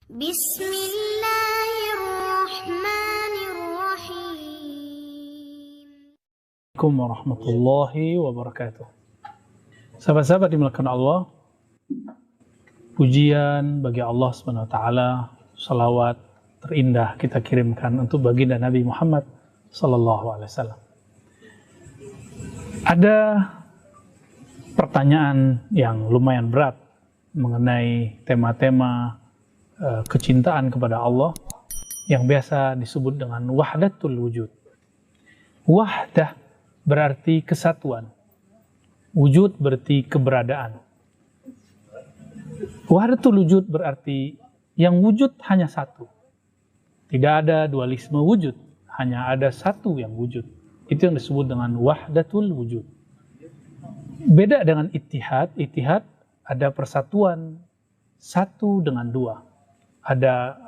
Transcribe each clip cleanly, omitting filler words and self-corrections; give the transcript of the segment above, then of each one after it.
Bismillahirrahmanirrahim. Assalamualaikum warahmatullahi wabarakatuh. Sahabat-sahabat dimulakan Allah, pujian bagi Allah Subhanahu wa taala, salawat terindah kita kirimkan untuk baginda Nabi Muhammad sallallahu alaihi wasallam. Ada pertanyaan yang lumayan berat mengenai tema-tema kecintaan kepada Allah yang biasa disebut dengan wahdatul wujud. Wahdah berarti kesatuan. Wujud berarti keberadaan. Wahdatul wujud berarti yang wujud hanya satu. Tidak ada dualisme wujud, hanya ada satu yang wujud. Itu yang disebut dengan wahdatul wujud. Beda dengan ittihad. Ittihad ada persatuan satu dengan dua. Ada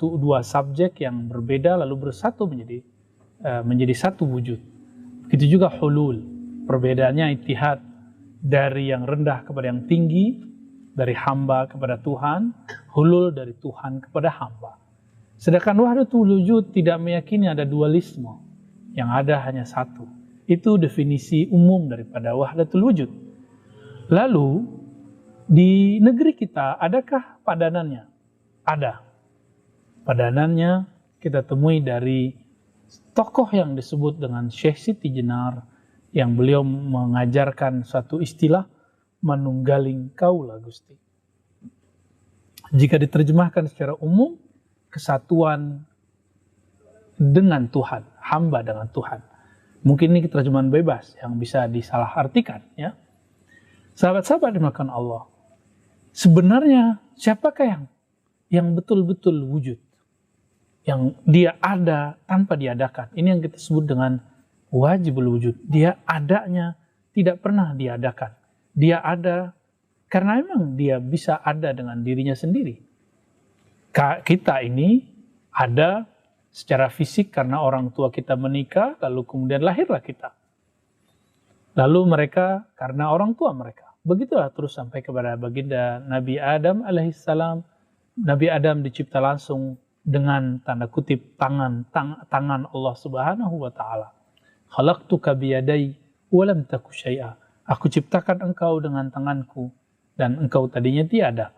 dua subjek yang berbeda lalu bersatu menjadi satu wujud. Begitu juga hulul. Perbedaannya ittihad dari yang rendah kepada yang tinggi, dari hamba kepada Tuhan, hulul dari Tuhan kepada hamba. Sedangkan wahdatul wujud tidak meyakini ada dualisme, yang ada hanya satu. Itu definisi umum daripada wahdatul wujud. Lalu di negeri kita adakah padanannya? Ada. Padanannya kita temui dari tokoh yang disebut dengan Syekh Siti Jenar, yang beliau mengajarkan suatu istilah manunggaling kaula Gusti. Jika diterjemahkan secara umum, kesatuan dengan Tuhan, hamba dengan Tuhan. Mungkin ini terjemahan bebas yang bisa disalahartikan, ya. Sahabat-sahabat dimakan Allah. Sebenarnya siapakah yang betul-betul wujud? Yang dia ada tanpa diadakan. Ini yang kita sebut dengan wajibul wujud. Dia adanya tidak pernah diadakan. Dia ada karena memang dia bisa ada dengan dirinya sendiri. Kita ini ada secara fisik karena orang tua kita menikah, lalu kemudian lahirlah kita. Lalu mereka karena orang tua mereka. Begitulah terus sampai kepada baginda Nabi Adam alaihissalam. Nabi Adam dicipta langsung dengan tanda kutip tangan Allah Subhanahu wa taala. Khalaqtuka biyadai wa lam taku syai'a. Aku ciptakan engkau dengan tanganku dan engkau tadinya tiada.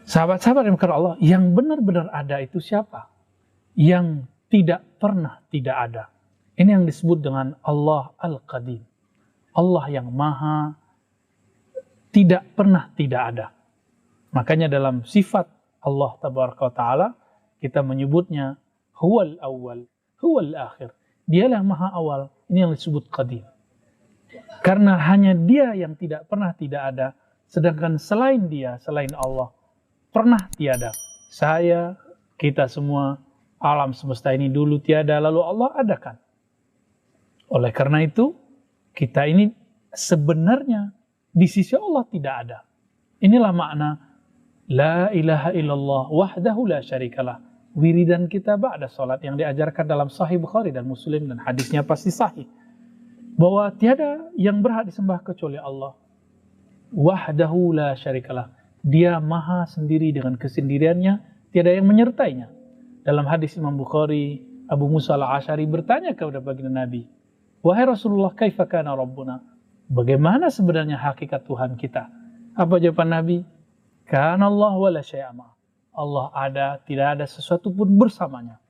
Sahabat-sahabat yang dikasihi Allah, yang benar-benar ada itu siapa? Yang tidak pernah tidak ada. Ini yang disebut dengan Allah Al-Qadim. Allah yang maha tidak pernah tidak ada. Makanya dalam sifat Allah Tabaraka wa Ta'ala kita menyebutnya huwal awal, huwal akhir. Dialah maha awal. Ini yang disebut qadim. Karena hanya dia yang tidak pernah tidak ada. Sedangkan selain dia, selain Allah, pernah tiada. Saya, kita semua, alam semesta ini dulu tiada, lalu Allah adakan. Oleh karena itu, kita ini sebenarnya di sisi Allah tidak ada. Inilah makna La ilaha illallah wahdahu la syarikalah. Wiridan kita ba'da salat yang diajarkan dalam Sahih Bukhari dan Muslim, dan hadisnya pasti sahih. Bahwa tiada yang berhak disembah kecuali Allah. Wahdahu la syarikalah. Dia maha sendiri dengan kesendiriannya, tiada yang menyertainya. Dalam hadis Imam Bukhari, Abu Musa al-Asy'ari bertanya kepada baginda Nabi, "Wahai Rasulullah, kaifa kana rabbuna?" Bagaimana sebenarnya hakikat Tuhan kita? Apa jawaban Nabi? Kana Allah wa la syai'a ma. Allah ada, tidak ada sesuatu pun bersamanya.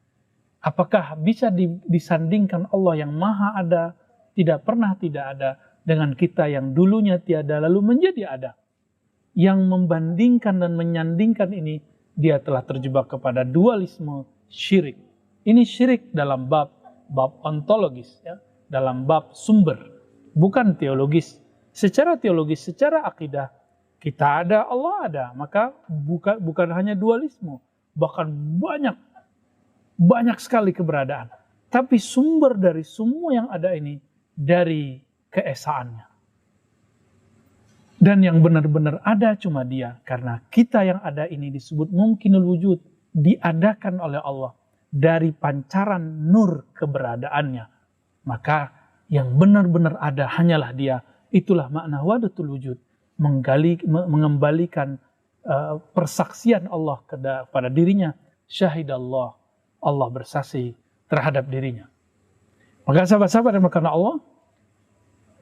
Apakah bisa disandingkan Allah yang maha ada, tidak pernah tidak ada, dengan kita yang dulunya tiada lalu menjadi ada? Yang membandingkan dan menyandingkan ini, dia telah terjebak kepada dualisme syirik. Ini syirik dalam bab ontologis, ya, dalam bab sumber, bukan teologis. Secara teologis, secara akidah, kita ada, Allah ada. Maka bukan hanya dualisme, bahkan banyak sekali keberadaan. Tapi sumber dari semua yang ada ini dari keesaannya. Dan yang benar-benar ada cuma dia. Karena kita yang ada ini disebut mungkinul wujud. Diadakan oleh Allah. Dari pancaran nur keberadaannya. Maka yang benar-benar ada hanyalah dia. Itulah makna wahdatul wujud. Mengembalikan persaksian Allah pada dirinya, syahidallah, Allah bersaksi terhadap dirinya. Maka sahabat-sahabat yang karena Allah,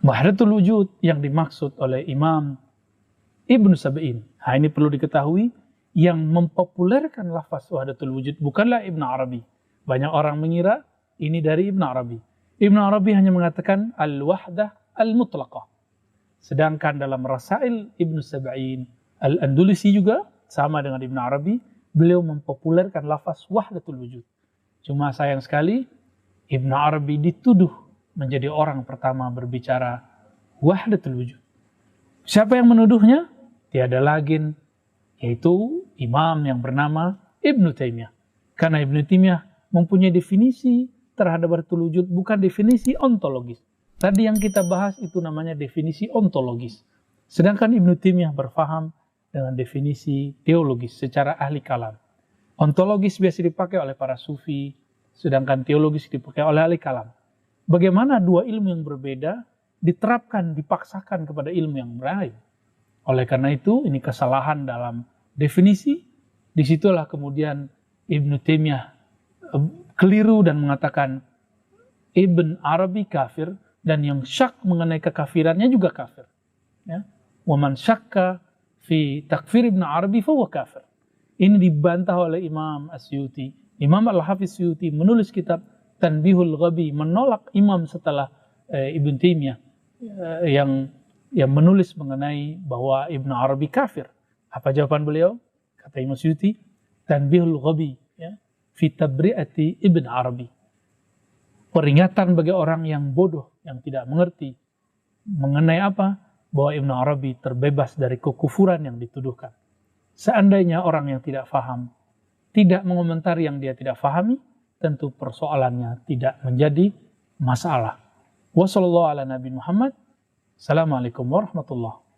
wahdatul wujud yang dimaksud oleh Imam Ibnu Sab'in, ini perlu diketahui, yang mempopulerkan lafaz wahdatul wujud bukanlah Ibnu Arabi. Banyak orang mengira ini dari Ibnu Arabi. Ibnu Arabi hanya mengatakan al-wahdah al-mutlaqah. Sedangkan dalam Rasail Ibnu Sab'in Al-Andalusi juga sama dengan Ibnu Arabi, beliau mempopulerkan lafaz wahdatul wujud. Cuma sayang sekali Ibnu Arabi dituduh menjadi orang pertama berbicara wahdatul wujud. Siapa yang menuduhnya? Tiada lagi, yaitu imam yang bernama Ibnu Taimiyah. Karena Ibnu Taimiyah mempunyai definisi terhadap wahdatul wujud, bukan definisi ontologis. Tadi yang kita bahas itu namanya definisi ontologis. Sedangkan Ibnu Taimiyah berfaham dengan definisi teologis secara ahli kalam. Ontologis biasa dipakai oleh para sufi, sedangkan teologis dipakai oleh ahli kalam. Bagaimana dua ilmu yang berbeda diterapkan, dipaksakan kepada ilmu yang lain. Oleh karena itu, ini kesalahan dalam definisi. Disitulah kemudian Ibnu Taimiyah keliru dan mengatakan Ibn Arabi kafir, dan yang syak mengenai kekafirannya juga kafir. Ya. Wa man syakka fi takfir Ibn Arabi fahuwa kafir. Ini dibantah oleh Imam Asyuti. Imam Al-Hafiz Asyuti menulis kitab Tanbihul Ghabi, menolak imam setelah Ibn Taimiyah yang menulis mengenai bahwa Ibn Arabi kafir. Apa jawaban beliau? Kata Imam Asyuti, Tanbihul Ghabi, ya, fi tabri'ati Ibn Arabi. Peringatan bagi orang yang bodoh, yang tidak mengerti mengenai apa? Bahwa Ibn Arabi terbebas dari kekufuran yang dituduhkan. Seandainya orang yang tidak faham tidak mengomentari yang dia tidak fahami, tentu persoalannya tidak menjadi masalah. Wassalamualaikum warahmatullahi wabarakatuh. Assalamualaikum warahmatullahi wabarakatuh.